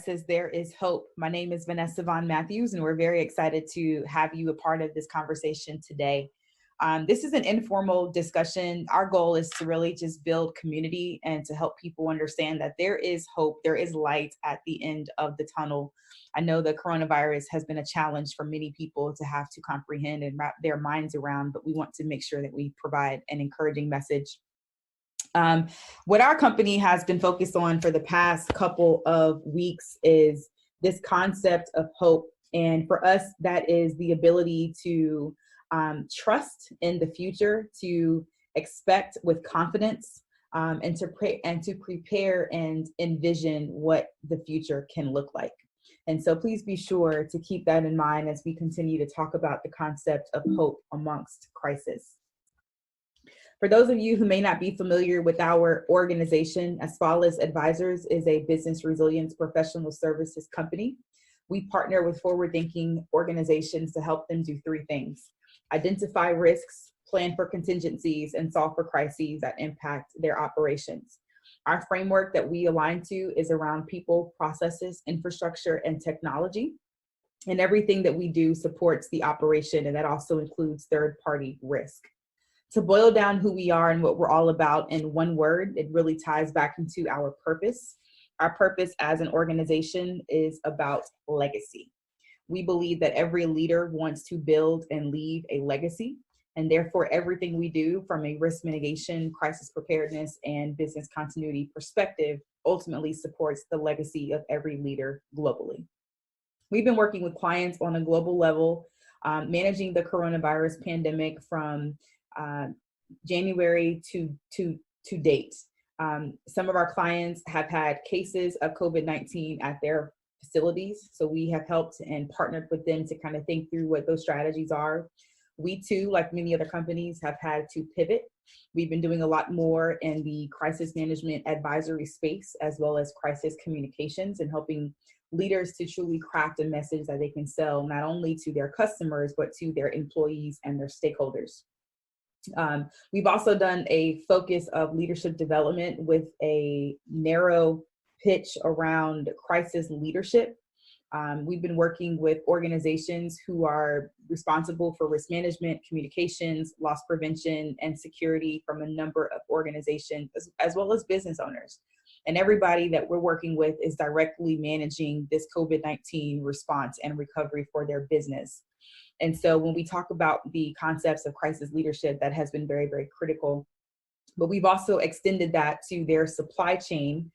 Crisis, There is Hope. My name is Vanessa Vaughn Matthews, and we're very excited to have you a part of this conversation today. This is an informal discussion. Our goal is to really just build community and to help people understand that there is hope, there is light at the end of the tunnel. I know the coronavirus has been a challenge for many people to have to comprehend and wrap their minds around, but we want to make sure that we provide an encouraging message. What our company has been focused on for the past couple of weeks is this concept of hope. And for us, that is the ability to trust in the future, to expect with confidence, and to prepare and envision what the future can look like. And so please be sure to keep that in mind as we continue to talk about the concept of hope amongst crisis. For those of you who may not be familiar with our organization, Asfalis Advisors is a business resilience professional services company. We partner with forward-thinking organizations to help them do three things: identify risks, plan for contingencies, and solve for crises that impact their operations. Our framework that we align to is around people, processes, infrastructure, and technology. And everything that we do supports the operation, and that also includes third-party risk. To boil down who we are and what we're all about in one word, it really ties back into our purpose. Our purpose as an organization is about legacy. We believe that every leader wants to build and leave a legacy, and therefore everything we do from a risk mitigation, crisis preparedness, and business continuity perspective ultimately supports the legacy of every leader globally. We've been working with clients on a global level, managing the coronavirus pandemic from January to date. Some of our clients have had cases of COVID-19 at their facilities, so we have helped and partnered with them to kind of think through what those strategies are. We too, like many other companies, have had to pivot. We've been doing a lot more in the crisis management advisory space, as well as crisis communications, and helping leaders to truly craft a message that they can sell not only to their customers, but to their employees and their stakeholders. We've also done a focus of leadership development with a narrow pitch around crisis leadership. We've been working with organizations who are responsible for risk management, communications, loss prevention, and security from a number of organizations, as well as business owners. And everybody that we're working with is directly managing this COVID-19 response and recovery for their business. And so when we talk about the concepts of crisis leadership, that has been very, very critical. But we've also extended that to their supply chain,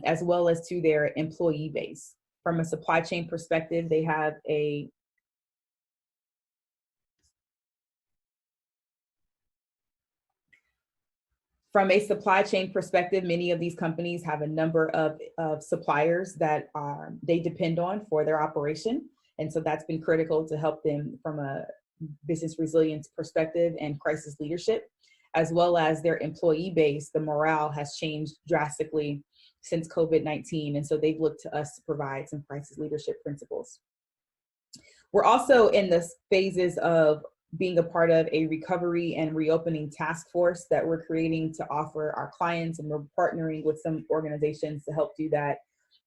as well as to their employee base. From a supply chain perspective, they have many of these companies have a number of suppliers that they depend on for their operation. And so that's been critical to help them from a business resilience perspective and crisis leadership, as well as their employee base. The morale has changed drastically since COVID-19. And so they've looked to us to provide some crisis leadership principles. We're also in the phases of being a part of a recovery and reopening task force that we're creating to offer our clients, and we're partnering with some organizations to help do that,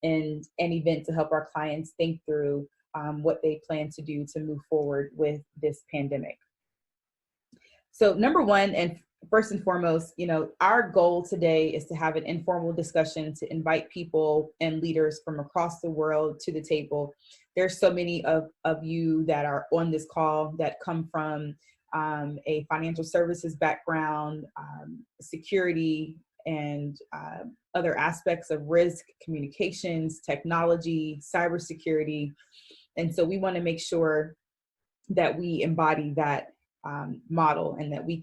and an event to help our clients think through what they plan to do to move forward with this pandemic. So number one, and first and foremost, our goal today is to have an informal discussion to invite people and leaders from across the world to the table. There's so many of you that are on this call that come from a financial services background, security, and other aspects of risk, communications, technology, cybersecurity. And so we want to make sure that we embody that model, and that we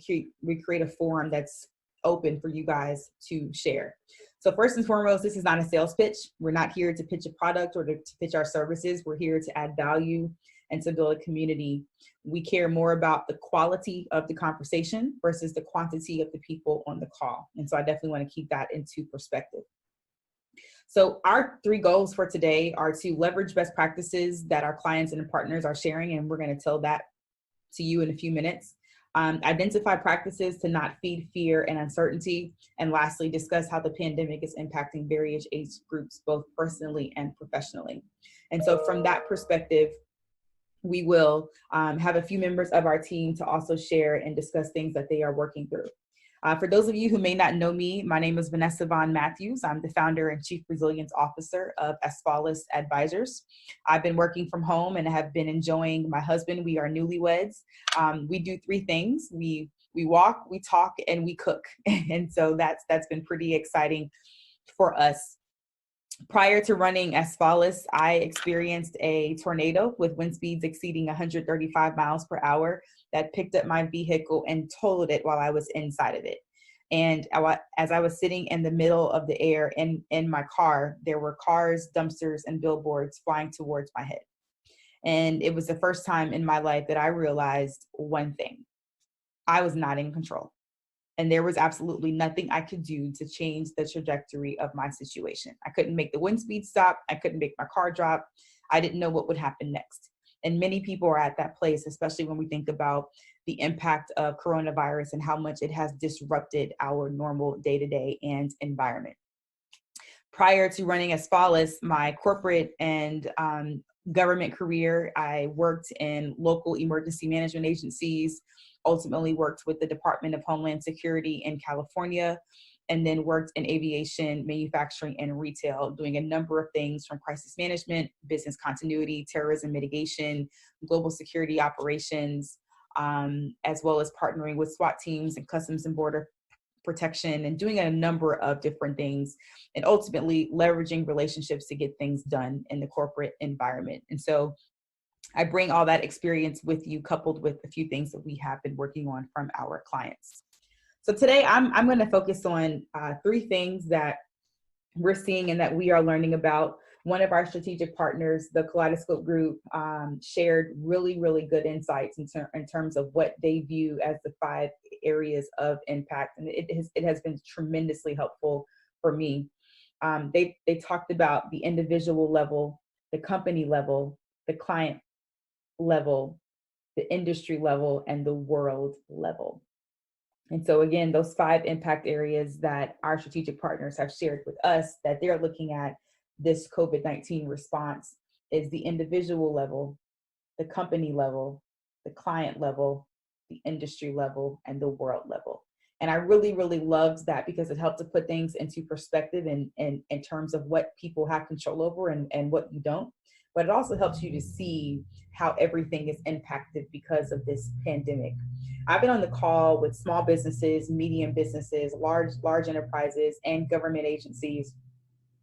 create a forum that's open for you guys to share. So first and foremost, this is not a sales pitch. We're not here to pitch a product or to pitch our services. We're here to add value and to build a community. We care more about the quality of the conversation versus the quantity of the people on the call. And so I definitely want to keep that into perspective. So our three goals for today are to leverage best practices that our clients and partners are sharing, and we're going to tell that to you in a few minutes. identify practices to not feed fear and uncertainty, and lastly, discuss how the pandemic is impacting various age groups, both personally and professionally. And so from that perspective, we will have a few members of our team to also share and discuss things that they are working through. For those of you who may not know me, my name is Vanessa Vaughn Matthews. I'm the founder and chief resilience officer of Asfalis Advisors. I've been working from home and have been enjoying my husband. We are newlyweds. We do three things. We walk, we talk, and we cook. And so that's been pretty exciting for us. Prior to running Asfalis, I experienced a tornado with wind speeds exceeding 135 miles per hour that picked up my vehicle and totaled it while I was inside of it. And as I was sitting in the middle of the air in my car, there were cars, dumpsters, and billboards flying towards my head. And it was the first time in my life that I realized one thing: I was not in control. And there was absolutely nothing I could do to change the trajectory of my situation. I couldn't make the wind speed stop. I couldn't make my car drop. I didn't know what would happen next. And many people are at that place, especially when we think about the impact of coronavirus and how much it has disrupted our normal day-to-day and environment. Prior to running Asfalis, my corporate and government career, I worked in local emergency management agencies, ultimately worked with the Department of Homeland Security in California, and then worked in aviation, manufacturing, and retail, doing a number of things from crisis management, business continuity, terrorism mitigation, global security operations, as well as partnering with SWAT teams and Customs and Border Protection, and doing a number of different things, and ultimately leveraging relationships to get things done in the corporate environment. And so I bring all that experience with you, coupled with a few things that we have been working on from our clients. So today I'm going to focus on three things that we're seeing and that we are learning about. One of our strategic partners, the Kaleidoscope Group, shared really, really good insights in terms of what they view as the 5 areas of impact. And it has been tremendously helpful for me. They talked about the individual level, the company level, the client level, the industry level, and the world level. And so again, those 5 impact areas that our strategic partners have shared with us that they're looking at this COVID-19 response is the individual level, the company level, the client level, the industry level, and the world level. And I really, really loved that because it helped to put things into perspective in terms of what people have control over and what you don't. But it also helps you to see how everything is impacted because of this pandemic. I've been on the call with small businesses, medium businesses, large enterprises, and government agencies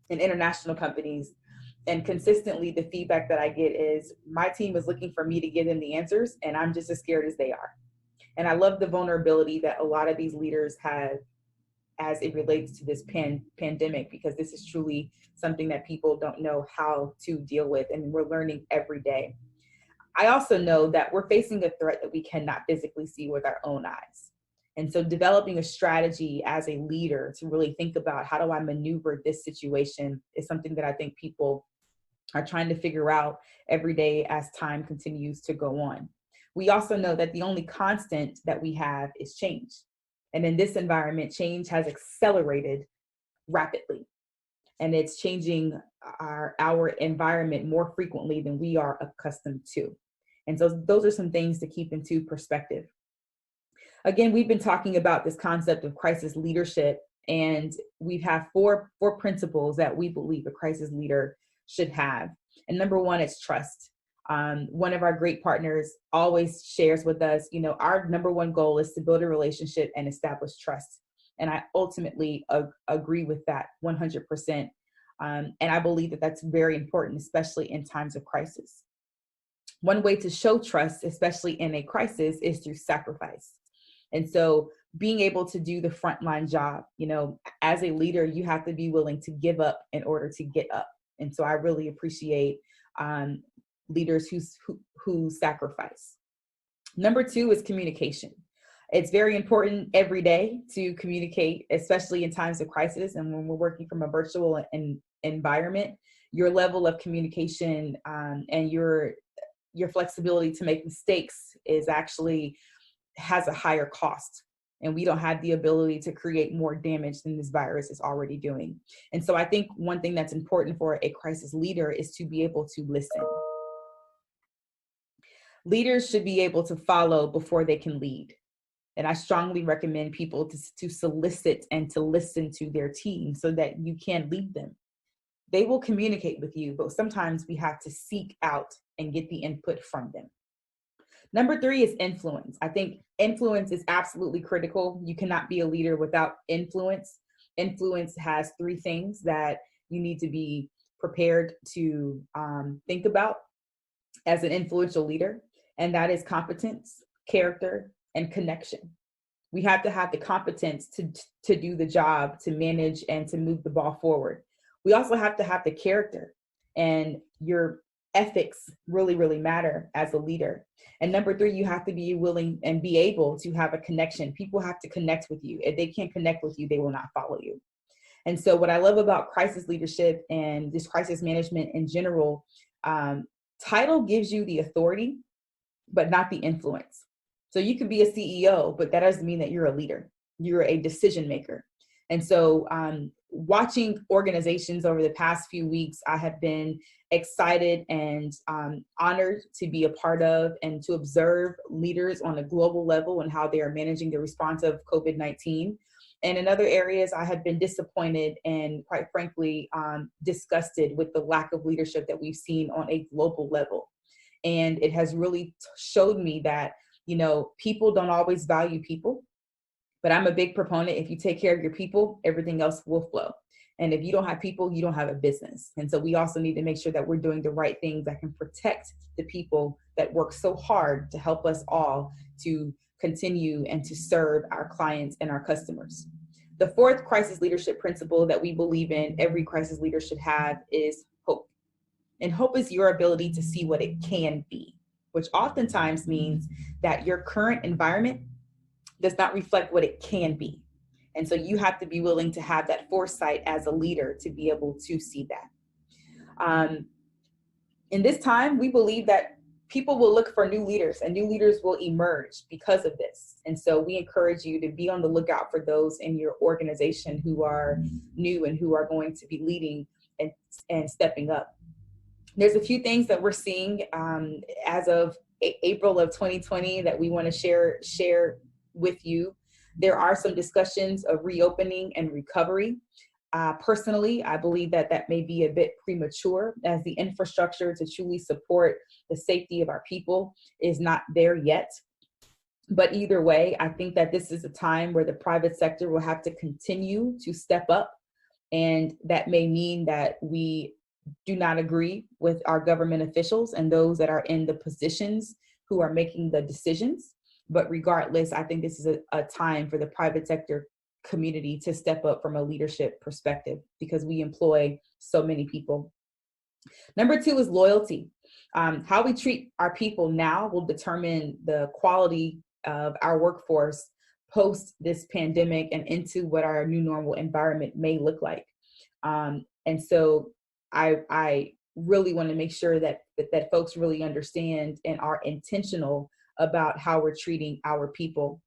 and international companies. And consistently, the feedback that I get is my team is looking for me to give them the answers, and I'm just as scared as they are. And I love the vulnerability that a lot of these leaders have as it relates to this pandemic, because this is truly something that people don't know how to deal with, and we're learning every day. I also know that we're facing a threat that we cannot physically see with our own eyes. And so developing a strategy as a leader to really think about how do I maneuver this situation is something that I think people are trying to figure out every day as time continues to go on. We also know that the only constant that we have is change. And in this environment, change has accelerated rapidly. And it's changing our environment more frequently than we are accustomed to. And so those are some things to keep into perspective. Again, we've been talking about this concept of crisis leadership, and we have four principles that we believe a crisis leader should have. And number one is trust. One of our great partners always shares with us, our number one goal is to build a relationship and establish trust. And I ultimately agree with that 100%. And I believe that that's very important, especially in times of crisis. One way to show trust, especially in a crisis, is through sacrifice. And so being able to do the frontline job, as a leader, you have to be willing to give up in order to get up. And so I really appreciate leaders who sacrifice. Number two is communication. It's very important every day to communicate, especially in times of crisis. And when we're working from a virtual environment, your level of communication and your flexibility to make mistakes is actually has a higher cost. And we don't have the ability to create more damage than this virus is already doing. And so I think one thing that's important for a crisis leader is to be able to listen. Leaders should be able to follow before they can lead. And I strongly recommend people to solicit and to listen to their team so that you can lead them. They will communicate with you, but sometimes we have to seek out and get the input from them. Number 3 is influence. I think influence is absolutely critical. You cannot be a leader without influence. Influence has 3 things that you need to be prepared to think about as an influential leader, and that is competence, character, and connection. We have to have the competence to do the job, to manage, and to move the ball forward. We also have to have the character, and your ethics really, really matter as a leader. And number 3, you have to be willing and be able to have a connection. People have to connect with you. If they can't connect with you, they will not follow you. And so what I love about crisis leadership and this crisis management in general, title gives you the authority, but not the influence. So you can be a CEO, but that doesn't mean that you're a leader. You're a decision maker. And so watching organizations over the past few weeks, I have been excited and honored to be a part of and to observe leaders on a global level and how they are managing the response of COVID-19. And in other areas, I have been disappointed and quite frankly, disgusted with the lack of leadership that we've seen on a global level. And it has really showed me that, people don't always value people. But I'm a big proponent. If you take care of your people, everything else will flow. And if you don't have people, you don't have a business. And so we also need to make sure that we're doing the right things that can protect the people that work so hard to help us all to continue and to serve our clients and our customers. The 4th crisis leadership principle that we believe in every crisis leader should have is hope. And hope is your ability to see what it can be, which oftentimes means that your current environment does not reflect what it can be. And so you have to be willing to have that foresight as a leader to be able to see that. In this time, we believe that people will look for new leaders and new leaders will emerge because of this. And so we encourage you to be on the lookout for those in your organization who are new and who are going to be leading and stepping up. There's a few things that we're seeing as of April of 2020 that we want to share with you. There are some discussions of reopening and recovery. Personally, I believe that may be a bit premature as the infrastructure to truly support the safety of our people is not there yet. But either way, I think that this is a time where the private sector will have to continue to step up. And that may mean that we do not agree with our government officials and those that are in the positions who are making the decisions. But regardless, I think this is a time for the private sector community to step up from a leadership perspective because we employ so many people. Number 2 is loyalty. How we treat our people now will determine the quality of our workforce post this pandemic and into what our new normal environment may look like. And so I really want to make sure that folks really understand and are intentional about how we're treating our people.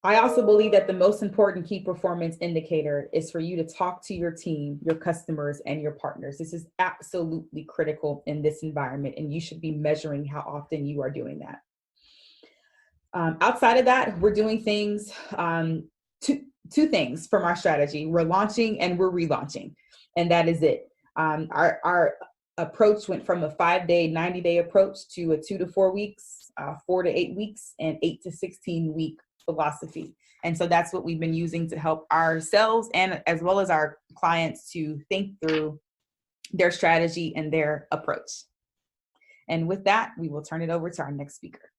I also believe that the most important key performance indicator is for you to talk to your team, your customers, and your partners. This is absolutely critical in this environment, and you should be measuring how often you are doing that. Outside of that, we're doing things, two things from our strategy. We're launching and we're relaunching, and that is it. Our approach went from a 5-day, 90-day approach to a 2 to 4 weeks, 4 to 8 weeks, and 8 to 16 week philosophy. And so that's what we've been using to help ourselves and as well as our clients to think through their strategy and their approach. And with that, we will turn it over to our next speaker.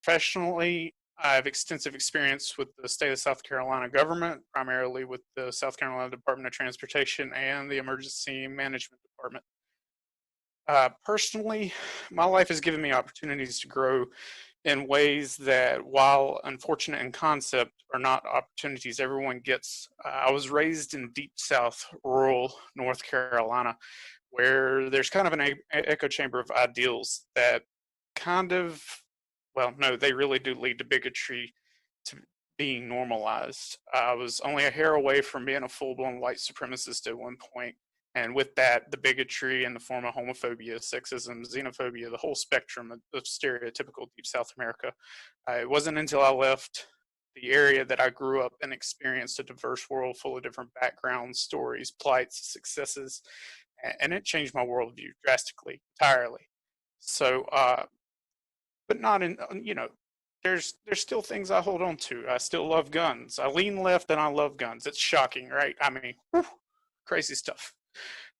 Professionally, I have extensive experience with the state of South Carolina government, primarily with the South Carolina Department of Transportation and the Emergency Management Department. Personally, my life has given me opportunities to grow in ways that, while unfortunate in concept, are not opportunities everyone gets. I was raised in deep South, rural North Carolina, where there's kind of an echo chamber of ideals that kind of, well, no, they really do lead to bigotry to being normalized. I was only a hair away from being a full blown white supremacist at one point. And with that, the bigotry in the form of homophobia, sexism, xenophobia, the whole spectrum of stereotypical Deep South America. It wasn't until I left the area that I grew up and experienced a diverse world full of different backgrounds, stories, plights, successes, and it changed my worldview drastically, entirely. So, but not in, there's still things I hold on to. I still love guns. I lean left and I love guns. It's shocking, right? I mean, whew, crazy stuff.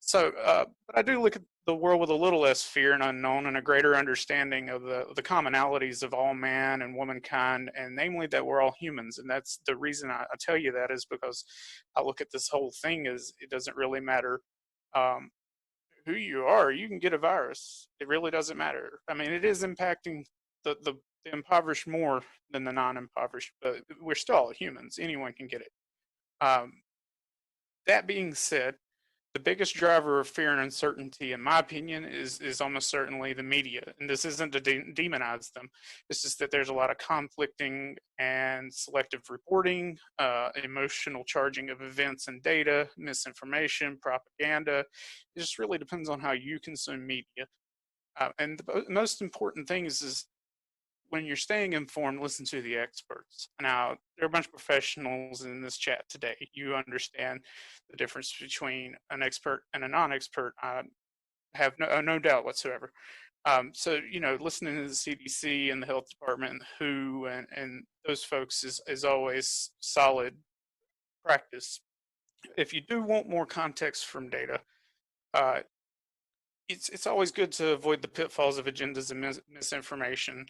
So, but I do look at the world with a little less fear and unknown and a greater understanding of the commonalities of all man and womankind, and namely that we're all humans. And that's the reason I tell you that, is because I look at this whole thing as it doesn't really matter um, who you are. You can get a virus. It really doesn't matter. I mean, it is impacting the impoverished more than the non-impoverished, but we're still all humans. Anyone can get it. Um, that being said, the biggest driver of fear and uncertainty, in my opinion, is almost certainly the media. And this isn't to demonize them. It's just that there's a lot of conflicting and selective reporting, emotional charging of events and data, misinformation, propaganda. It just really depends on how you consume media. And the most important thing is when you're staying informed, listen to the experts. Now, there are a bunch of professionals in this chat today. You understand the difference between an expert and a non-expert. I have no doubt whatsoever. So, listening to the CDC and the health department and the WHO and those folks is always solid practice. If you do want more context from data, uh, it's always good to avoid the pitfalls of agendas and misinformation.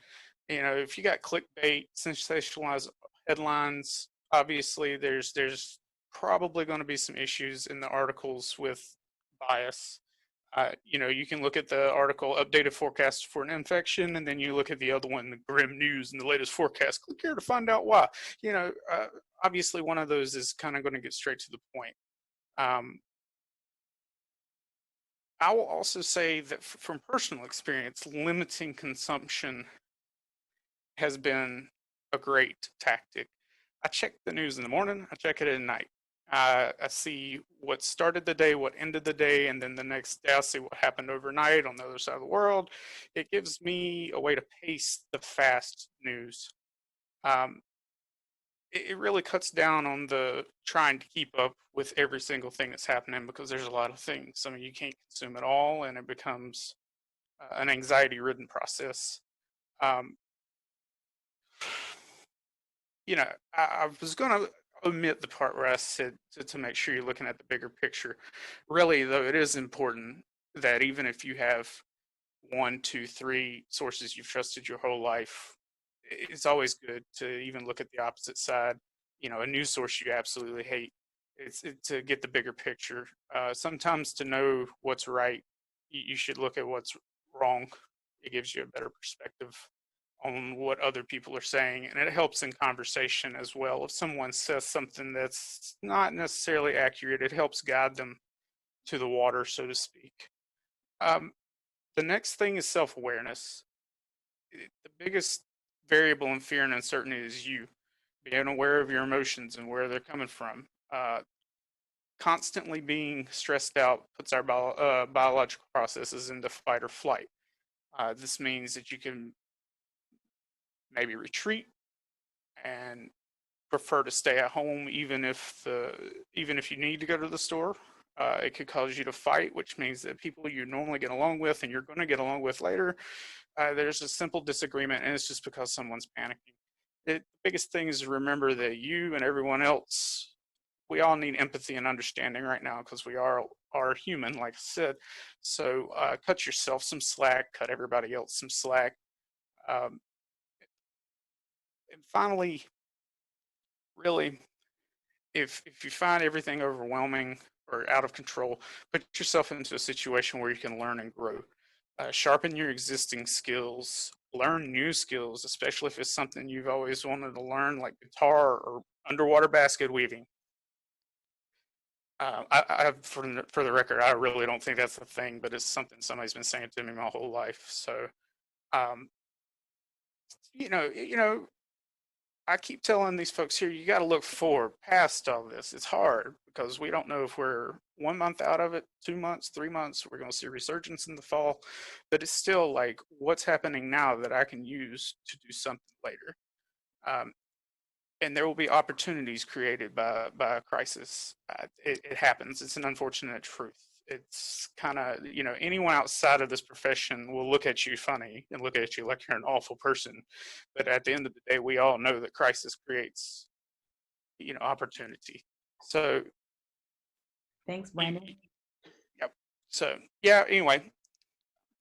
If you got clickbait, sensationalized headlines, obviously there's probably going to be some issues in the articles with bias. You can look at the article updated forecast for an infection, and then you look at the other one, the grim news and the latest forecast. Click here to find out why. Obviously one of those is kind of going to get straight to the point. I will also say that from personal experience, limiting consumption has been a great tactic. I check the news in the morning, I check it at night. I see what started the day, what ended the day, and then the next day I'll see what happened overnight on the other side of the world. It gives me a way to pace the fast news. Um, it really cuts down on the trying to keep up with every single thing that's happening, because there's a lot of things. I mean, you can't consume it all, and it becomes an anxiety-ridden process. Um, I was going to omit the part where I said to make sure you're looking at the bigger picture. Really, though, it is important that even if you have 1, 2, 3 sources you've trusted your whole life, it's always good to even look at the opposite side. A news source you absolutely hate. It's to get the bigger picture. Sometimes to know what's right, you should look at what's wrong. It gives you a better perspective on what other people are saying, and it helps in conversation as well. If someone says something that's not necessarily accurate, it helps guide them to the water, so to speak. Um, the next thing is self-awareness. The biggest variable in fear and uncertainty is you being aware of your emotions and where they're coming from. Constantly being stressed out puts our biological processes into fight or flight. This means that you can maybe retreat and prefer to stay at home, even if you need to go to the store. It could cause you to fight, which means that people you normally get along with and you're going to get along with later, there's a simple disagreement, and it's just because someone's panicking. The biggest thing is to remember that you and everyone else, we all need empathy and understanding right now, because we are human, like I said. So cut yourself some slack, cut everybody else some slack. Um, and finally, really, if you find everything overwhelming or out of control, put yourself into a situation where you can learn and grow. Sharpen your existing skills, learn new skills, especially if it's something you've always wanted to learn, like guitar or underwater basket weaving. For the record, I really don't think that's a thing, but it's something somebody's been saying to me my whole life. So, um, you know, I keep telling these folks here, you got to look forward past all this. It's hard because we don't know if we're 1 month out of it, 2 months, 3 months. We're going to see a resurgence in the fall, but it's still like what's happening now that I can use to do something later. Um, and there will be opportunities created by a crisis. It happens. It's an unfortunate truth. It's kind of, anyone outside of this profession will look at you funny and look at you like you're an awful person. But at the end of the day, we all know that crisis creates, opportunity. So, Thanks, Brandon. yep. So, yeah, anyway,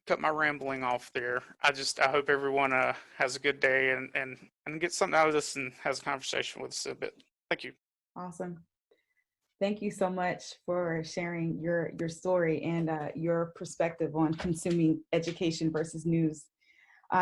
cut my rambling off there. I hope everyone has a good day and gets something out of this and has a conversation with us a bit. Thank you. Awesome. Thank you so much for sharing your story and your perspective on consuming education versus news.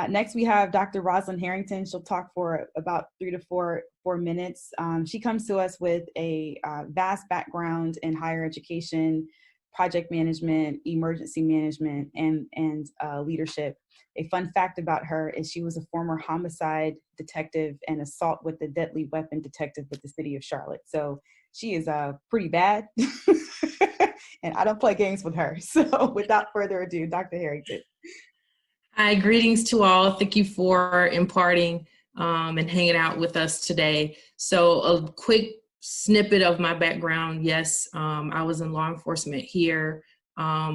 Next, we have Dr. Rosalind Harrington. She'll talk for about 3 to 4 minutes. She comes to us with a vast background in higher education, project management, emergency management, and leadership. A fun fact about her is she was a former homicide detective and assault with a deadly weapon detective with the city of Charlotte. So she is pretty bad, and I don't play games with her. So without further ado, Dr. Harrington. Hi, greetings to all. Thank you for imparting and hanging out with us today. So a quick snippet of my background. Yes, I was in law enforcement here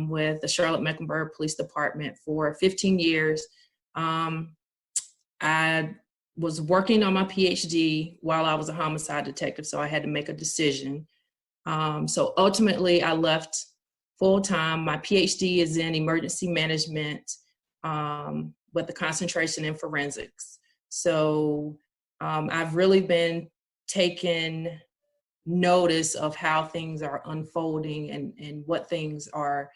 with the Charlotte-Mecklenburg Police Department for 15 years. I was working on my PhD while I was a homicide detective, so I had to make a decision. So ultimately, I left full-time. My PhD is in emergency management with a concentration in forensics. So I've really been taking notice of how things are unfolding and what things are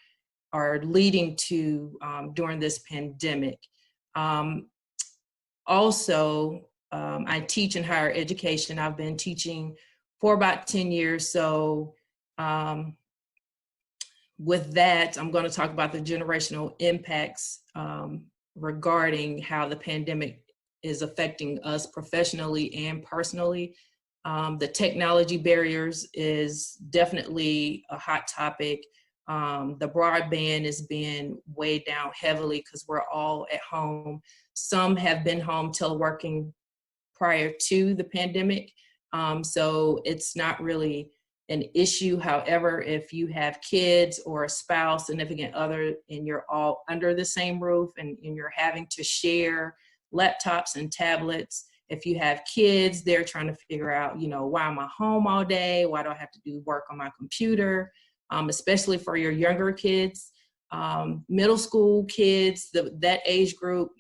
leading to during this pandemic. Also, I teach in higher education. I've been teaching for about 10 years. So with that, I'm going to talk about the generational impacts regarding how the pandemic is affecting us professionally and personally. The technology barriers is definitely a hot topic. The broadband is being weighed down heavily because we're all at home. Some have been home teleworking prior to the pandemic. So it's not really an issue. However, if you have kids or a spouse, significant other, and you're all under the same roof and you're having to share laptops and tablets, if you have kids, they're trying to figure out, why am I home all day? Why do I have to do work on my computer? Especially for your younger kids, middle school kids, that age group,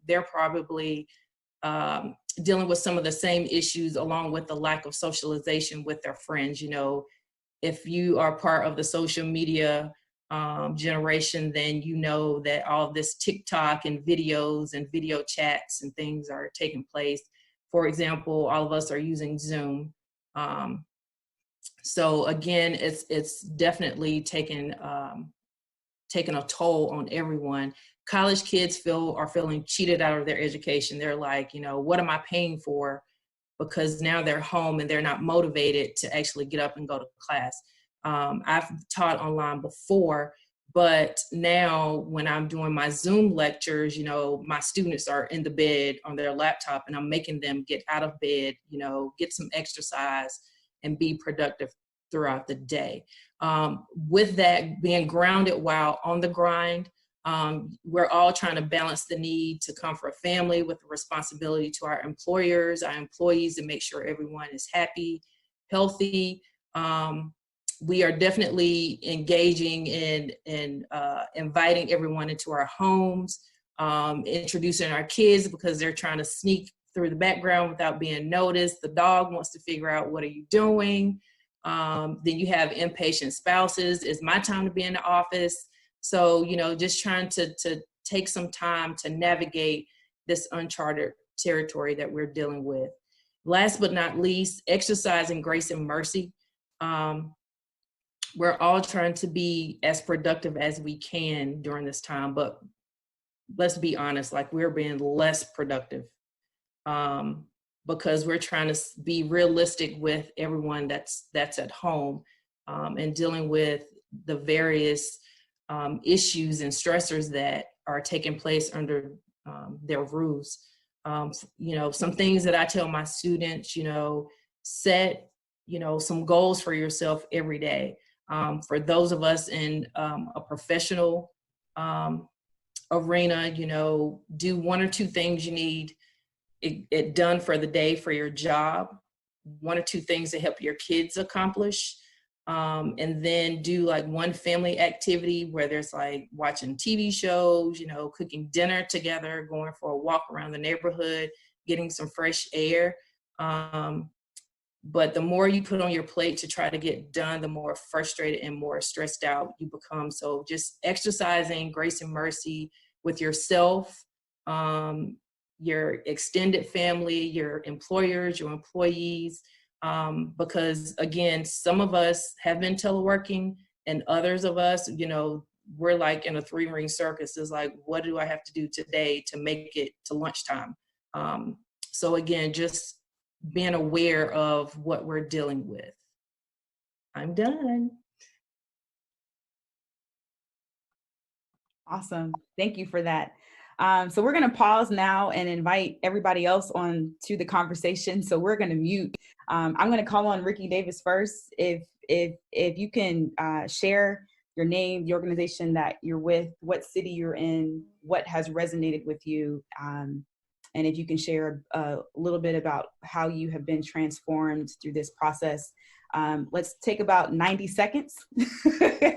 they're probably dealing with some of the same issues along with the lack of socialization with their friends. If you are part of the social media generation, then you know that all this TikTok and videos and video chats and things are taking place. For example, all of us are using Zoom. So again, it's definitely taken a toll on everyone. College kids are feeling cheated out of their education. They're like, what am I paying for? Because now they're home and they're not motivated to actually get up and go to class. I've taught online before, but now when I'm doing my Zoom lectures, my students are in the bed on their laptop and I'm making them get out of bed, get some exercise and be productive throughout the day. With that, being grounded while on the grind, we're all trying to balance the need to comfort family with the responsibility to our employers, our employees, and make sure everyone is happy, healthy. We are definitely engaging in inviting everyone into our homes, introducing our kids because they're trying to sneak through the background without being noticed. The dog wants to figure out, what are you doing? Then you have impatient spouses. It's my time to be in the office. So, just trying to take some time to navigate this uncharted territory that we're dealing with. Last but not least, exercising grace and mercy. we're all trying to be as productive as we can during this time, but let's be honest, like we're being less productive because we're trying to be realistic with everyone that's at home and dealing with the various issues and stressors that are taking place under their roofs. Some things that I tell my students, set, some goals for yourself every day. For those of us in a professional arena, do one or two things you need it done for the day for your job, one or two things to help your kids accomplish, and then do like one family activity where there's like watching TV shows, cooking dinner together, going for a walk around the neighborhood, getting some fresh air. But the more you put on your plate to try to get done, the more frustrated and more stressed out you become. So just exercising grace and mercy with yourself, your extended family, your employers, your employees, because again, some of us have been teleworking and others of us, we're like in a 3-ring circus. It's like, what do I have to do today to make it to lunchtime? So again, just being aware of what we're dealing with. I'm done. Awesome. Thank you for that. So we're going to pause now and invite everybody else on to the conversation. So we're going to mute. I'm going to call on Ricky Davis first. If you can share your name, the organization that you're with, what city you're in, what has resonated with you, and if you can share a little bit about how you have been transformed through this process. Let's take about 90 seconds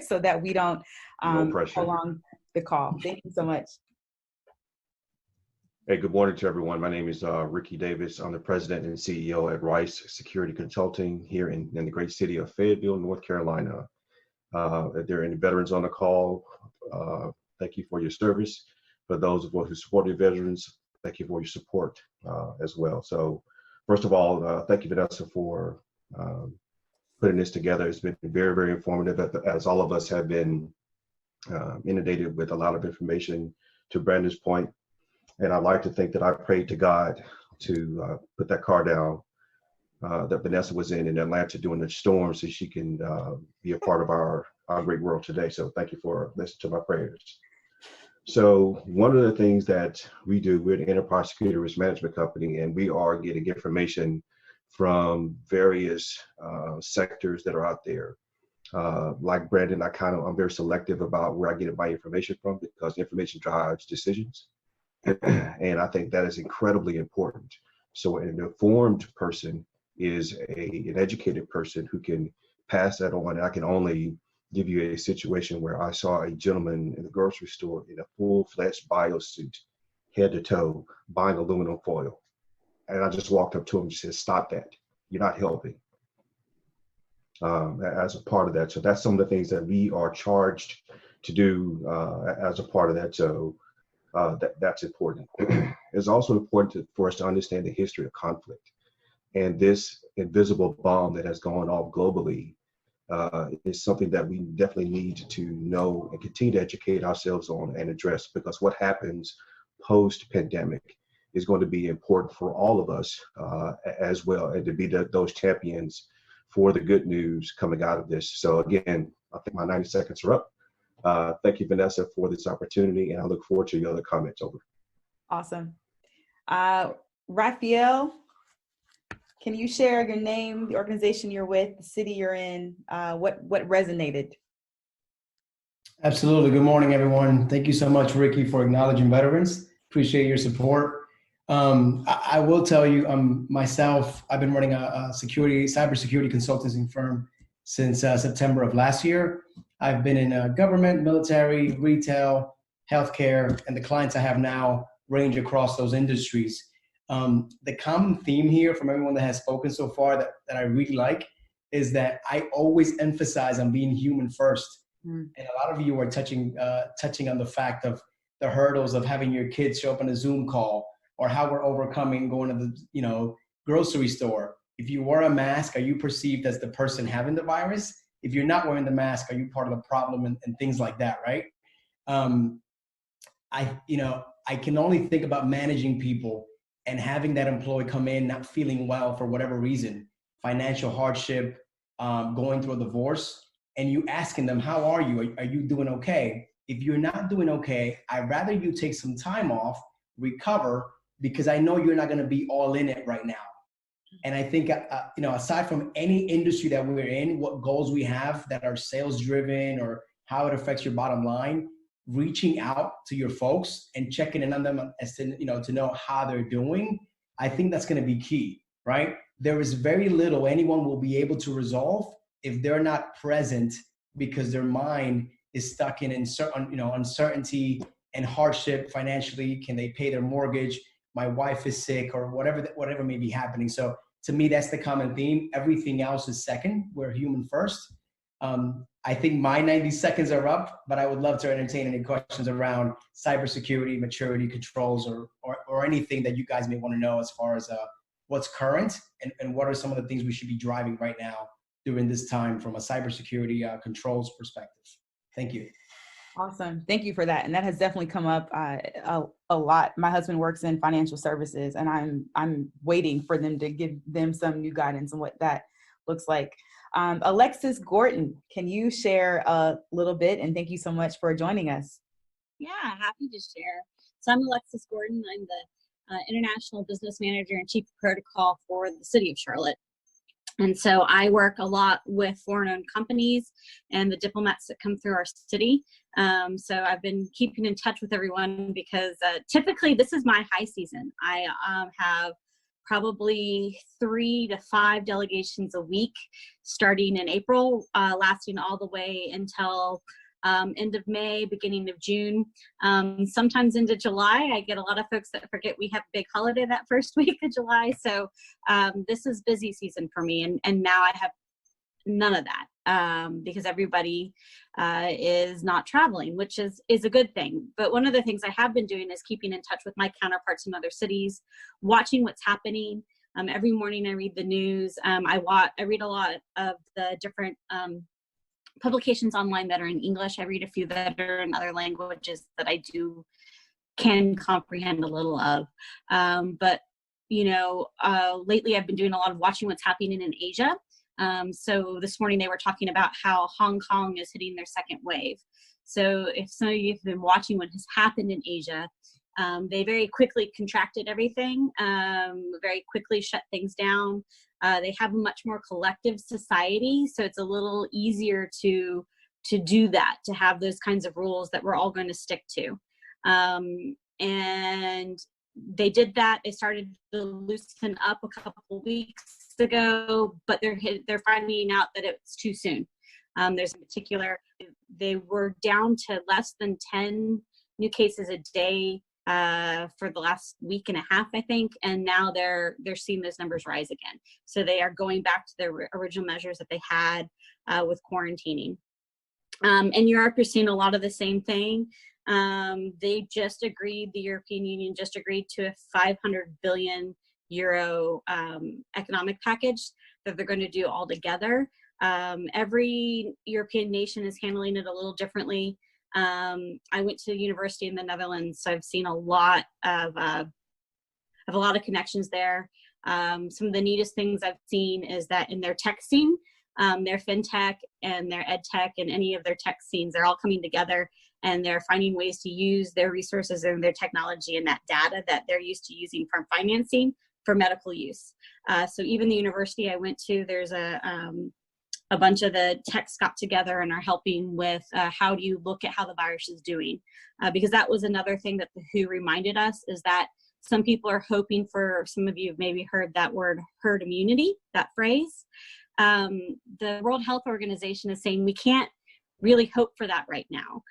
so that we don't prolong the call. Thank you so much. Hey, good morning to everyone. My name is Ricky Davis. I'm the president and CEO at Rice Security Consulting here in the great city of Fayetteville, North Carolina. If there are any veterans on the call, thank you for your service. For those of us who support the veterans, thank you for your support as well. So first of all, thank you, Vanessa, for putting this together. It's been very, very informative, as all of us have been inundated with a lot of information to Brandon's point. And I'd like to think that I prayed to God to put that car down that Vanessa was in Atlanta during the storm so she can be a part of our great world today. So thank you for listening to my prayers. So one of the things that we do, we're an enterprise security risk management company, and we are getting information from various sectors that are out there. Like Brandon, I'm very selective about where I get my information from because information drives decisions. And I think that is incredibly important. So an informed person is an educated person who can pass that on. And I can only give you a situation where I saw a gentleman in the grocery store in a full-fledged biosuit, head to toe, buying aluminum foil. And I just walked up to him and said, "Stop that. You're not helping." As a part of that. So that's some of the things that we are charged to do as a part of that. So that's important. It's also important for us to understand the history of conflict. And this invisible bomb that has gone off globally is something that we definitely need to know and continue to educate ourselves on and address, because what happens post-pandemic is going to be important for all of us as well, and to be those champions for the good news coming out of this. So again, I think my 90 seconds are up. Thank you, Vanessa, for this opportunity, and I look forward to your other comments. Over. Awesome. Raphael, can you share your name, the organization you're with, the city you're in, what resonated? Absolutely. Good morning, everyone. Thank you so much, Ricky, for acknowledging veterans. Appreciate your support. I will tell you, myself, I've been running a cybersecurity consulting firm since September of last year. I've been in government, military, retail, healthcare, and the clients I have now range across those industries. The common theme here from everyone that has spoken so far that I really like is that I always emphasize on being human first. And a lot of you are touching on the fact of the hurdles of having your kids show up on a Zoom call, or how we're overcoming going to the grocery store. If you wear a mask, are you perceived as the person having the virus? If you're not wearing the mask, are you part of the problem, and things like that, right? I can only think about managing people and having that employee come in not feeling well for whatever reason, financial hardship, going through a divorce, and you asking them, how are you? Are you doing okay? If you're not doing okay, I'd rather you take some time off, recover, because I know you're not going to be all in it right now. And I think, aside from any industry that we're in, what goals we have that are sales driven or how it affects your bottom line, reaching out to your folks and checking in on them as to know how they're doing, I think that's going to be key, right? There is very little anyone will be able to resolve if they're not present, because their mind is stuck in uncertainty and hardship financially. Can they pay their mortgage? My wife is sick, or whatever may be happening. So to me, that's the common theme. Everything else is second. We're human first. I think my 90 seconds are up, but I would love to entertain any questions around cybersecurity, maturity controls, or anything that you guys may want to know as far as what's current and what are some of the things we should be driving right now during this time from a cybersecurity controls perspective. Thank you. Awesome. Thank you for that. And that has definitely come up a lot. My husband works in financial services, and I'm waiting for them to give them some new guidance on what that looks like. Alexis Gordon, can you share a little bit? And thank you so much for joining us. Yeah, happy to share. So I'm Alexis Gordon. I'm the International Business Manager and Chief of Protocol for the City of Charlotte. And so I work a lot with foreign-owned companies and the diplomats that come through our city. So I've been keeping in touch with everyone because typically this is my high season. I have probably 3 to 5 delegations a week starting in April, lasting all the way until end of May, beginning of June, sometimes into July. I get a lot of folks that forget we have a big holiday that first week of July. So this is busy season for me. And now I have none of that because everybody is not traveling, which is a good thing. But one of the things I have been doing is keeping in touch with my counterparts in other cities, watching what's happening. Every morning I read the news. I read a lot of the different publications online that are in English. I read a few that are in other languages that I can comprehend a little of. But lately I've been doing a lot of watching what's happening in Asia. So this morning they were talking about how Hong Kong is hitting their second wave. So if some of you have been watching what has happened in Asia, they very quickly contracted everything, very quickly shut things down. They have a much more collective society, so it's a little easier to do that, to have those kinds of rules that we're all going to stick to. And they did that. They started to loosen up a couple weeks ago, but they're finding out that it's too soon. There's in particular, they were down to less than 10 new cases a day for the last week and a half, I think, and now they're seeing those numbers rise again. So they are going back to their original measures that they had with quarantining. And Europe is seeing a lot of the same thing. The European Union just agreed to a 500 billion euro economic package that they're going to do all together. Every European nation is handling it a little differently. I went to university in the Netherlands, so I've seen a lot of connections there. Some of the neatest things I've seen is that in their tech scene, their fintech and their ed tech and any of their tech scenes, they're all coming together and they're finding ways to use their resources and their technology and that data that they're used to using from financing for medical use. So even the university I went to, there's a bunch of the techs got together and are helping with how do you look at how the virus is doing? Because that was another thing that the WHO reminded us, is that some people are hoping for, some of you have maybe heard that word, herd immunity, that phrase. The World Health Organization is saying we can't really hope for that right now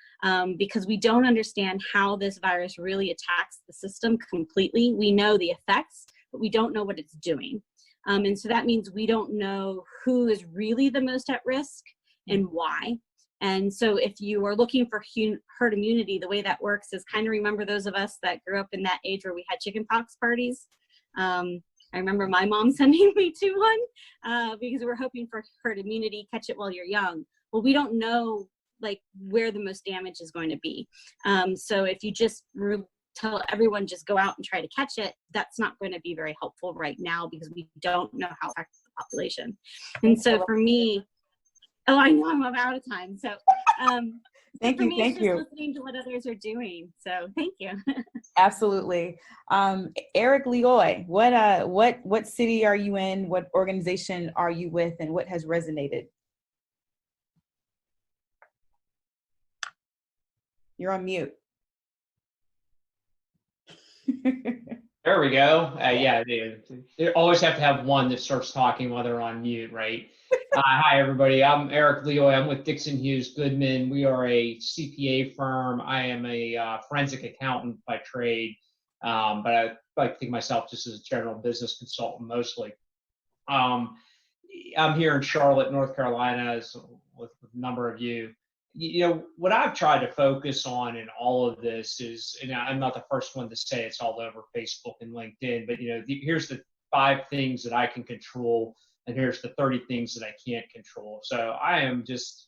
because we don't understand how this virus really attacks the system completely. We know the effects, but we don't know what it's doing. And so that means we don't know who is really the most at risk and why. And so if you are looking for herd immunity, the way that works is kind of remember those of us that grew up in that age where we had chickenpox parties. I remember my mom sending me to one because we're hoping for herd immunity, catch it while you're young. Well, we don't know like where the most damage is going to be. So if you just tell everyone just go out and try to catch it, that's not going to be very helpful right now because we don't know how it affects the population. And so for me, oh, I know I'm out of time. So thank you. It's just listening to what others are doing. So thank you. Absolutely. Eric Leoy, what city are you in? What organization are you with, and what has resonated? You're on mute. There we go. Yeah, they always have to have one that starts talking while they're on mute, right? Hi, everybody. I'm Eric Leoy. I'm with Dixon Hughes Goodman. We are a CPA firm. I am a forensic accountant by trade, but I like to think of myself just as a general business consultant mostly. I'm here in Charlotte, North Carolina, as with a number of you. You know, what I've tried to focus on in all of this is, and I'm not the first one to say it's all over Facebook and LinkedIn, but, you know, here's the 5 things that I can control, and here's the 30 things that I can't control. So I am just,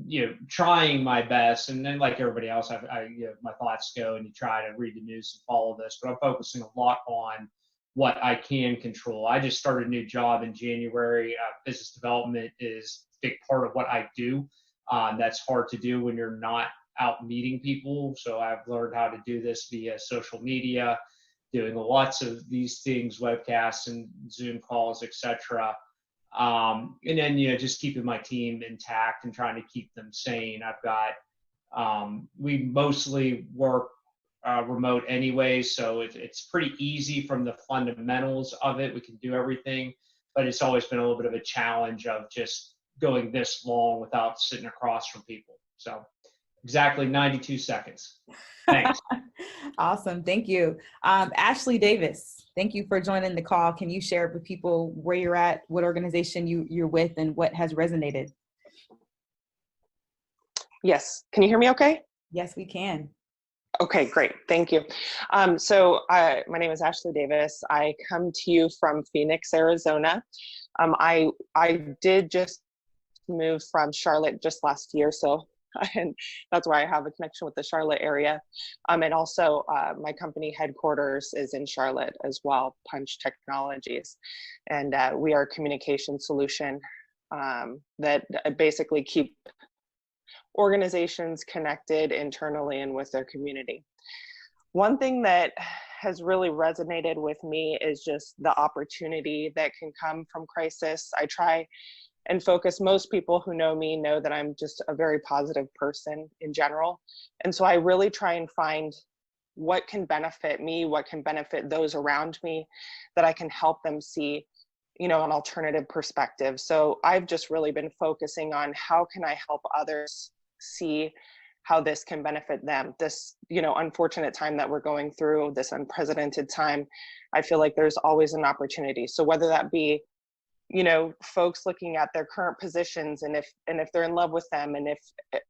you know, trying my best. And then like everybody else, you know, my thoughts go and you try to read the news and follow this, but I'm focusing a lot on what I can control. I just started a new job in January. Business development is a big part of what I do. That's hard to do when you're not out meeting people. So I've learned how to do this via social media, doing lots of these things, webcasts and Zoom calls, etc. And then, you know, just keeping my team intact and trying to keep them sane. I've got, we mostly work remote anyway, so it's pretty easy from the fundamentals of it. We can do everything, but it's always been a little bit of a challenge of just going this long without sitting across from people. So exactly 92 seconds. Thanks. Awesome. Thank you. Ashley Davis, thank you for joining the call. Can you share with people where you're at, what organization you're with, and what has resonated? Yes. Can you hear me okay? Yes, we can. Okay, great. Thank you. My name is Ashley Davis. I come to you from Phoenix, Arizona. I did just move from Charlotte just last year, so and that's why I have a connection with the Charlotte area. And also my company headquarters is in Charlotte as well, Punch Technologies. And we are a communication solution that basically keep organizations connected internally and with their community. One thing that has really resonated with me is just the opportunity that can come from crisis. I try and focus. Most people who know me know that I'm just a very positive person in general. And so I really try and find what can benefit me, what can benefit those around me, that I can help them see, you know, an alternative perspective. So I've just really been focusing on how can I help others see how this can benefit them. This, you know, unfortunate time that we're going through, this unprecedented time, I feel like there's always an opportunity. So whether that be, you know, folks looking at their current positions and if they're in love with them, and if,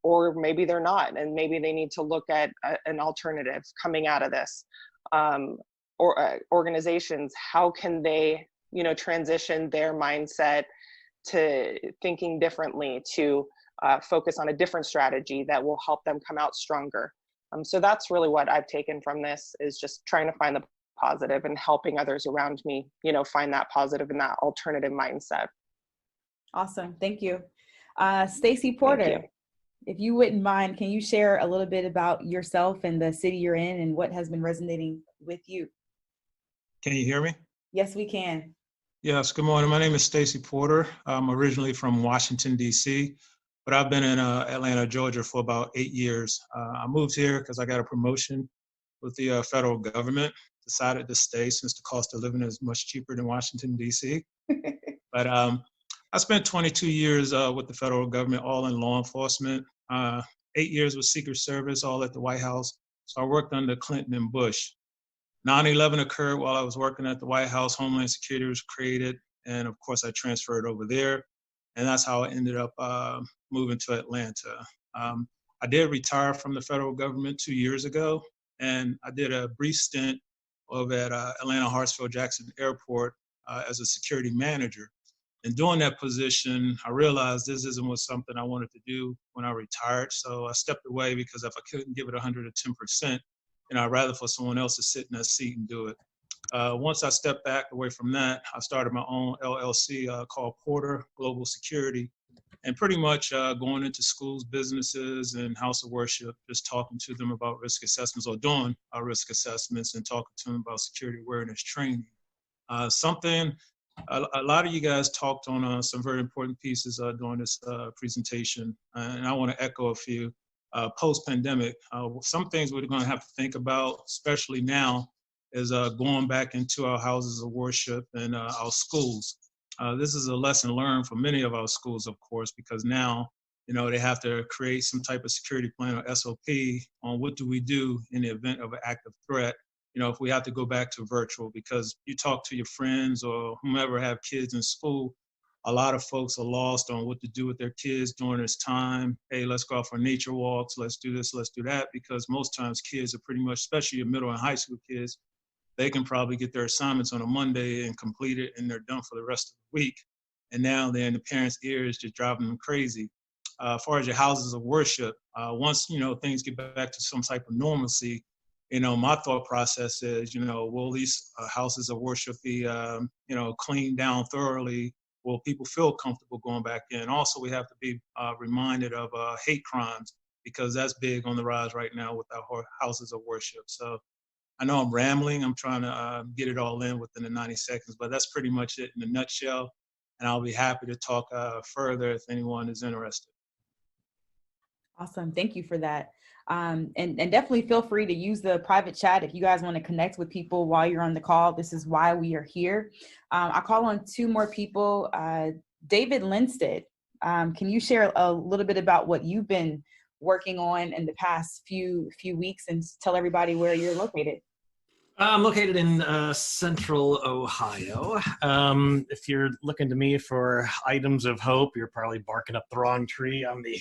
or maybe they're not, and maybe they need to look at an alternative coming out of this, or organizations, how can they, you know, transition their mindset to thinking differently, to focus on a different strategy that will help them come out stronger. So that's really what I've taken from this, is just trying to find the positive and helping others around me, you know, find that positive and that alternative mindset. Awesome. Thank you. Stacy Porter, if you wouldn't mind, can you share a little bit about yourself and the city you're in and what has been resonating with you? Can you hear me? Yes, we can. Yes, good morning. My name is Stacy Porter. I'm originally from Washington, D.C., but I've been in Atlanta, Georgia for about 8 years. I moved here because I got a promotion with the federal government, decided to stay since the cost of living is much cheaper than Washington, D.C. But I spent 22 years with the federal government, all in law enforcement, 8 years with Secret Service, all at the White House. So I worked under Clinton and Bush. 9/11 occurred while I was working at the White House. Homeland Security was created, and of course I transferred over there, and that's how I ended up moving to Atlanta. I did retire from the federal government 2 years ago, and I did a brief stint over at Atlanta Hartsfield Jackson Airport as a security manager. And doing that position, I realized this isn't something I wanted to do when I retired. So I stepped away because if I couldn't give it 110%, I'd rather for someone else to sit in that seat and do it. Once I stepped back away from that, I started my own LLC called Porter Global Security, and pretty much going into schools, businesses, and house of worship, just talking to them about risk assessments or doing risk assessments and talking to them about security awareness training. A lot of you guys talked on some very important pieces during this presentation, and I want to echo a few. Post-pandemic, some things we're going to have to think about, especially now, is going back into our houses of worship and our schools. This is a lesson learned for many of our schools, of course, because now, they have to create some type of security plan or SOP on what do we do in the event of an active threat, if we have to go back to virtual, because you talk to your friends or whomever have kids in school, a lot of folks are lost on what to do with their kids during this time. Hey, let's go out for nature walks, let's do this, let's do that, because most times kids are pretty much, especially your middle and high school kids, they can probably get their assignments on a Monday and complete it, and they're done for the rest of the week. And now they're in the parents' ears, just driving them crazy. As far as your houses of worship, once, things get back to some type of normalcy, my thought process is, will these houses of worship be, cleaned down thoroughly? Will people feel comfortable going back in? Also, we have to be reminded of hate crimes, because that's big on the rise right now with our houses of worship. So I know I'm rambling. I'm trying to get it all in within the 90 seconds, but that's pretty much it in a nutshell. And I'll be happy to talk further if anyone is interested. Awesome. Thank you for that. And definitely feel free to use the private chat if you guys want to connect with people while you're on the call. This is why we are here. I'll call on two more people. David Linstead, can you share a little bit about what you've been working on in the past few weeks and tell everybody where you're located? I'm located in central Ohio. If you're looking to me for items of hope, you're probably barking up the wrong tree. I'm the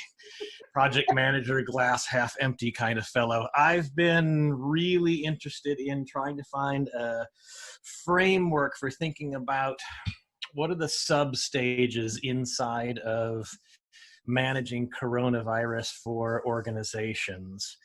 project manager, glass half empty kind of fellow. I've been really interested in trying to find a framework for thinking about what are the sub stages inside of managing coronavirus for organizations.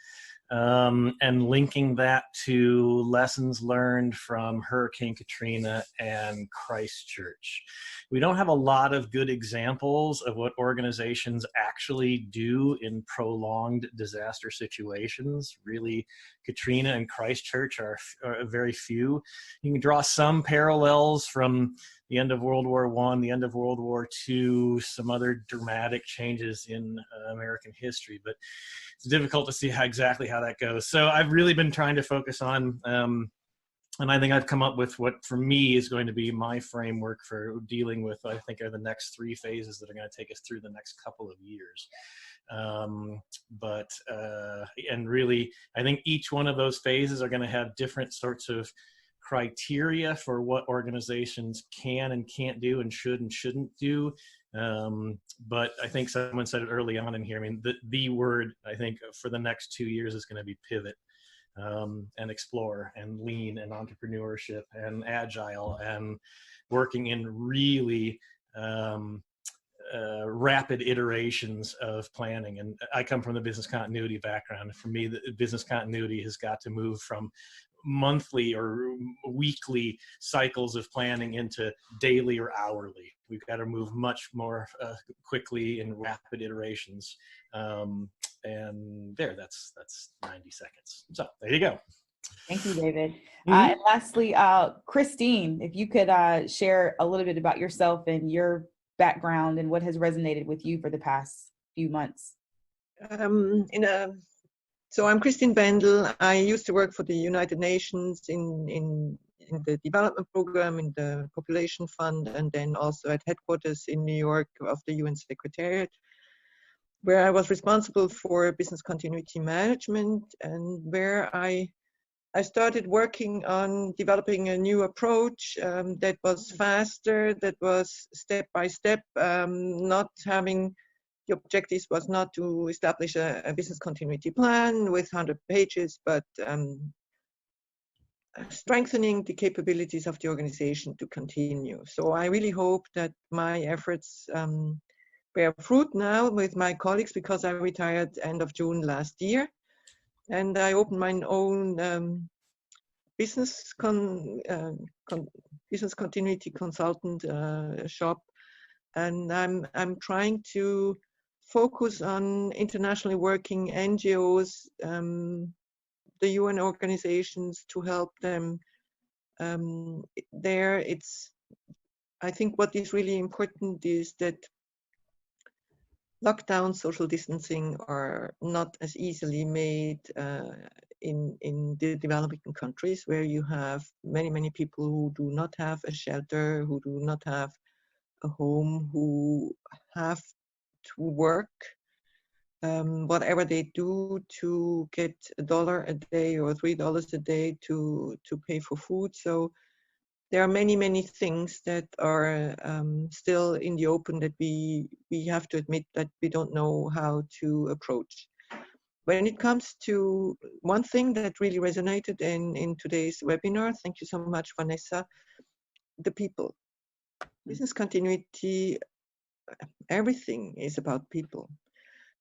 And linking that to lessons learned from Hurricane Katrina and Christchurch. We don't have a lot of good examples of what organizations actually do in prolonged disaster situations. Really, Katrina and Christchurch are very few. You can draw some parallels from the end of World War I, the end of World War II, some other dramatic changes in American history, but it's difficult to see exactly how that goes. So I've really been trying to focus on, and I think I've come up with what for me is going to be my framework for dealing with, I think, are the next three phases that are going to take us through the next couple of years. And really, I think each one of those phases are going to have different sorts of criteria for what organizations can and can't do and should and shouldn't do. But I think someone said it early on in here. I mean, the word, I think, for the next 2 years is going to be pivot, and explore and lean and entrepreneurship and agile and working in really rapid iterations of planning. And I come from the business continuity background. For me, the business continuity has got to move from monthly or weekly cycles of planning into daily or hourly. We've got to move much more quickly in rapid iterations. And that's 90 seconds. So there you go. Thank you, David. Mm-hmm. And lastly, Christine, if you could share a little bit about yourself and your background and what has resonated with you for the past few months. So I'm Christine Bendel. I used to work for the United Nations in the development program, in the population fund, and then also at headquarters in New York of the UN Secretariat, where I was responsible for business continuity management, and where I started working on developing a new approach that was faster, that was step by step, not having. The objective was not to establish a business continuity plan with 100 pages, but strengthening the capabilities of the organization to continue. So I really hope that my efforts bear fruit now with my colleagues, because I retired end of June last year, and I opened my own business continuity consultant shop, and I'm trying to focus on internationally working NGOs, the UN organizations, to help them there. I think what is really important is that lockdown, social distancing are not as easily made in the developing countries, where you have many people who do not have a shelter, who do not have a home, who have to work whatever they do to get $1 a day or $3 a day to pay for food. So there are many things that are still in the open that we have to admit that we don't know how to approach. When it comes to one thing that really resonated in today's webinar, thank you so much, Vanessa, the people. Business continuity, everything is about people.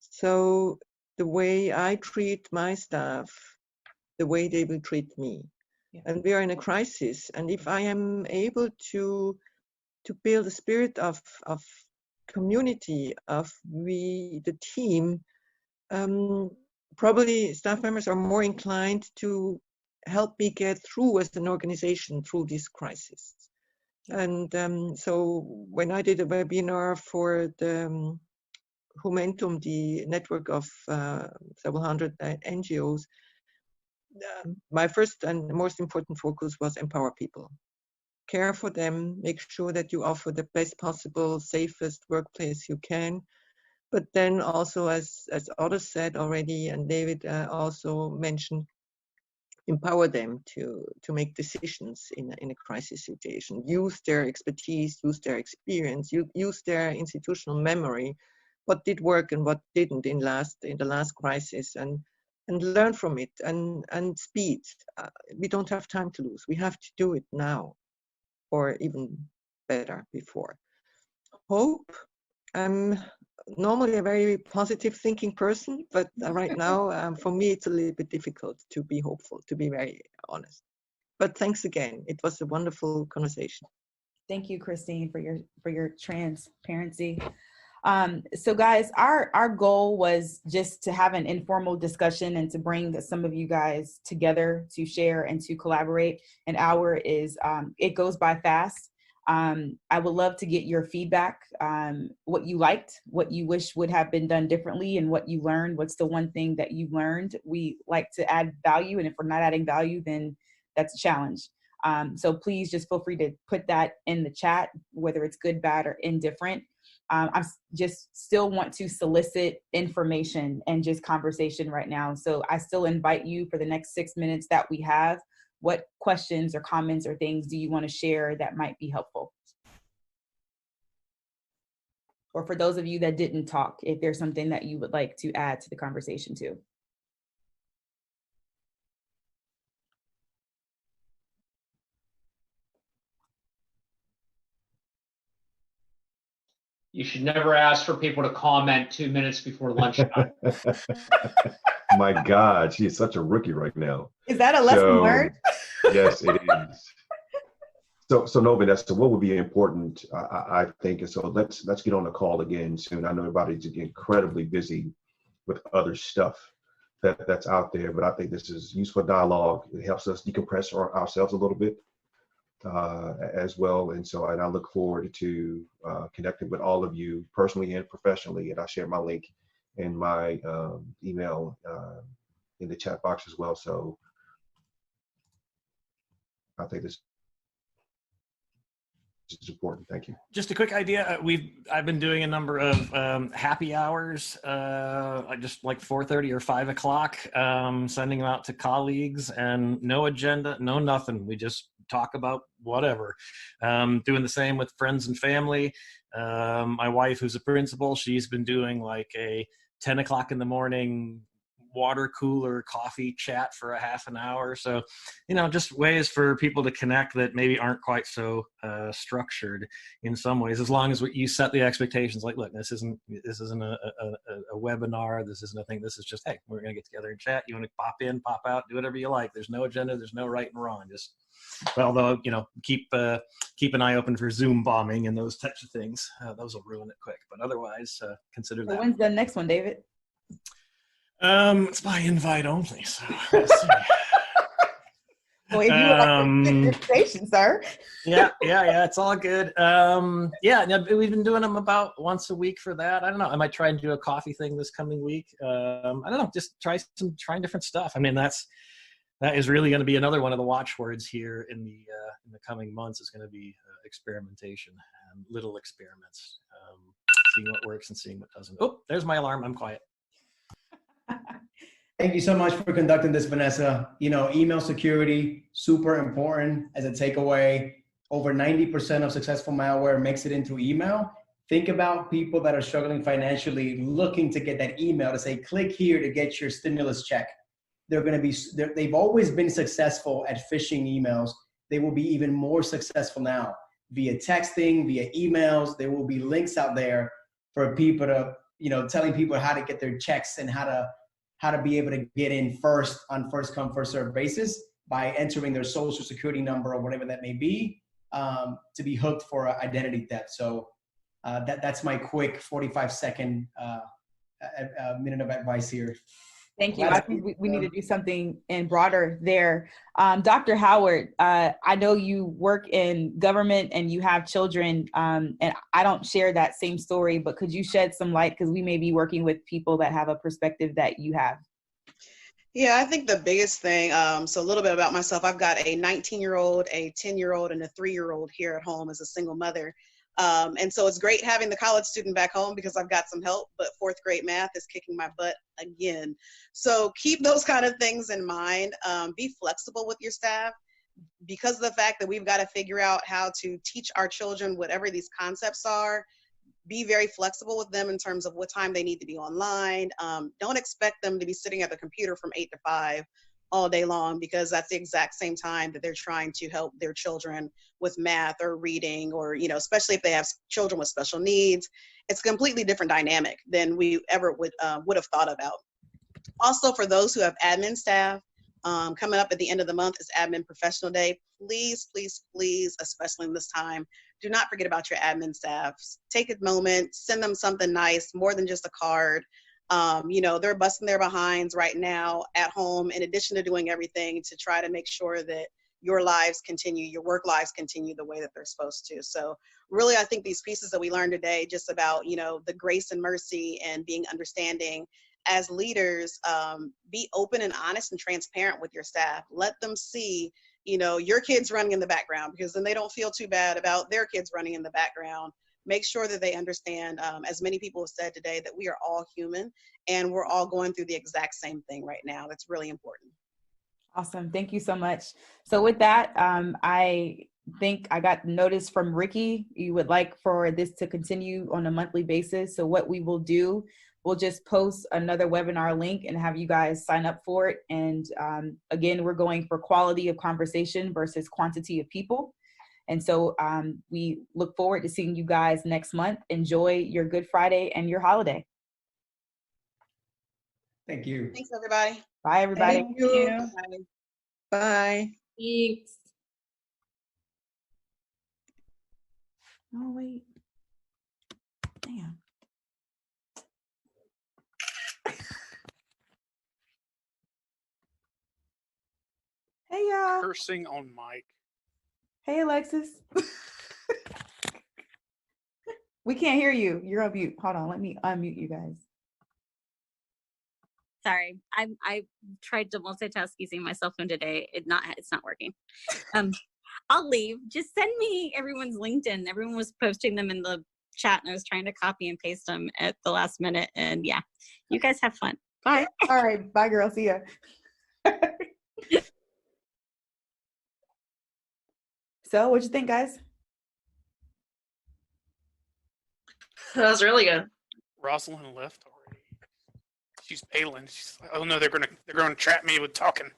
So the way I treat my staff, the way they will treat me. Yeah. And we are in a crisis. And if I am able to build a spirit of community, of the team, probably staff members are more inclined to help me get through as an organization through this crisis. And so when I did a webinar for the Momentum, the network of several hundred NGOs, my first and most important focus was empower people. Care for them, make sure that you offer the best possible, safest workplace you can. But then also, as others said already, and David also mentioned, empower them to make decisions in a crisis situation. Use their expertise, use their experience, use their institutional memory, what did work and what didn't in the last crisis, and learn from it, and speed. We don't have time to lose. We have to do it now, or even better, before. Hope. I'm normally a very positive thinking person, but right now, for me, it's a little bit difficult to be hopeful, to be very honest. But thanks again. It was a wonderful conversation. Thank you, Christine, for your transparency. So guys, our goal was just to have an informal discussion and to bring some of you guys together to share and to collaborate. An hour is, it goes by fast. I would love to get your feedback, what you liked, what you wish would have been done differently, and what you learned. What's the one thing that you learned? We like to add value, and if we're not adding value, then that's a challenge. So please just feel free to put that in the chat, whether it's good, bad, or indifferent. I just still want to solicit information and just conversation right now. So I still invite you for the next 6 minutes that we have. What questions or comments or things do you want to share that might be helpful? Or for those of you that didn't talk, if there's something that you would like to add to the conversation too. You should never ask for people to comment 2 minutes before lunchtime. My God, she is such a rookie right now. Is that a lesson learned? Yes, it is. So no, Vanessa, what would be important, I think, is so let's get on the call again soon. I know everybody's incredibly busy with other stuff that's out there, but I think this is useful dialogue. It helps us decompress ourselves a little bit as well. And I look forward to connecting with all of you personally and professionally. And I share my link in my email in the chat box as well. So I think this is important. Thank you. Just a quick idea. I've been doing a number of happy hours, just like 4:30 or 5 o'clock, sending them out to colleagues, and no agenda, no nothing. We just talk about whatever. Doing the same with friends and family. My wife, who's a principal, she's been doing like a 10 o'clock in the morning water cooler coffee chat for a half an hour. So, just ways for people to connect that maybe aren't quite so structured in some ways, as long as you set the expectations. Like, look, this isn't a webinar. This isn't a thing. This is just, hey, we're going to get together and chat. You want to pop in, pop out, do whatever you like. There's no agenda. There's no right and wrong. Just, although, keep an eye open for Zoom bombing and those types of things. Those will ruin it quick. But otherwise, consider that. When's the next one, David? It's by invite only. So let's see. Well, if you would like to invitation, sir. yeah, it's all good. We've been doing them about once a week for that. I don't know. I might try and do a coffee thing this coming week. I don't know. Just trying different stuff. I mean, that is really going to be another one of the watchwords here in the coming months. Is going to be experimentation, little experiments, seeing what works and seeing what doesn't. Oh, there's my alarm. I'm quiet. Thank you so much for conducting this, Vanessa. Email security, super important as a takeaway. Over 90% of successful malware makes it into email. Think about people that are struggling financially, looking to get that email to say, click here to get your stimulus check. They've always been successful at phishing emails. They will be even more successful now via texting, via emails. There will be links out there for people to, telling people how to get their checks and how to be able to get in first on first come, first served basis by entering their social security number or whatever that may be, to be hooked for identity theft. So that's my quick 45-second minute of advice here. Thank you. I think we need to do something in broader there. Dr. Howard, I know you work in government and you have children, and I don't share that same story, but could you shed some light, because we may be working with people that have a perspective that you have? Yeah, I think the biggest thing, so a little bit about myself, I've got a 19-year-old, a 10-year-old, and a 3-year-old here at home as a single mother. And so it's great having the college student back home because I've got some help, but 4th grade math is kicking my butt again. So keep those kind of things in mind. Be flexible with your staff, because of the fact that we've got to figure out how to teach our children whatever these concepts are. Be very flexible with them in terms of what time they need to be online. Don't expect them to be sitting at the computer from 8 to 5 all day long, because that's the exact same time that they're trying to help their children with math or reading, or, especially if they have children with special needs. It's a completely different dynamic than we ever would have thought about. Also, for those who have admin staff, coming up at the end of the month is Admin Professional Day. Please, please, please, especially in this time, do not forget about your admin staffs. Take a moment, send them something nice, more than just a card. They're busting their behinds right now at home, in addition to doing everything to try to make sure that your lives continue, your work lives continue the way that they're supposed to. So really, I think these pieces that we learned today, just about, the grace and mercy and being understanding as leaders, be open and honest and transparent with your staff. Let them see, your kids running in the background, because then they don't feel too bad about their kids running in the background. Make sure that they understand, as many people have said today, that we are all human and we're all going through the exact same thing right now. That's really important. Awesome. Thank you so much. So with that, I think I got notice from Ricky. You would like for this to continue on a monthly basis. So what we will do, we'll just post another webinar link and have you guys sign up for it. And again, we're going for quality of conversation versus quantity of people. And so we look forward to seeing you guys next month. Enjoy your Good Friday and your holiday. Thank you. Thanks, everybody. Bye, everybody. Thank you. Bye. Bye. Thanks. Oh, wait. Damn. Hey, y'all. Cursing on mic. Hey, Alexis. We can't hear you. You're on mute. Hold on. Let me unmute you guys. Sorry, I tried to multitask using my cell phone today. It's not working. I'll leave. Just send me everyone's LinkedIn. Everyone was posting them in the chat, and I was trying to copy and paste them at the last minute. And yeah, you guys have fun. Bye. All right. Bye, girl. See ya. So, what'd you think, guys? That was really good. Rosalind left already. she's Palin. She's like, oh no, they're gonna trap me with talking.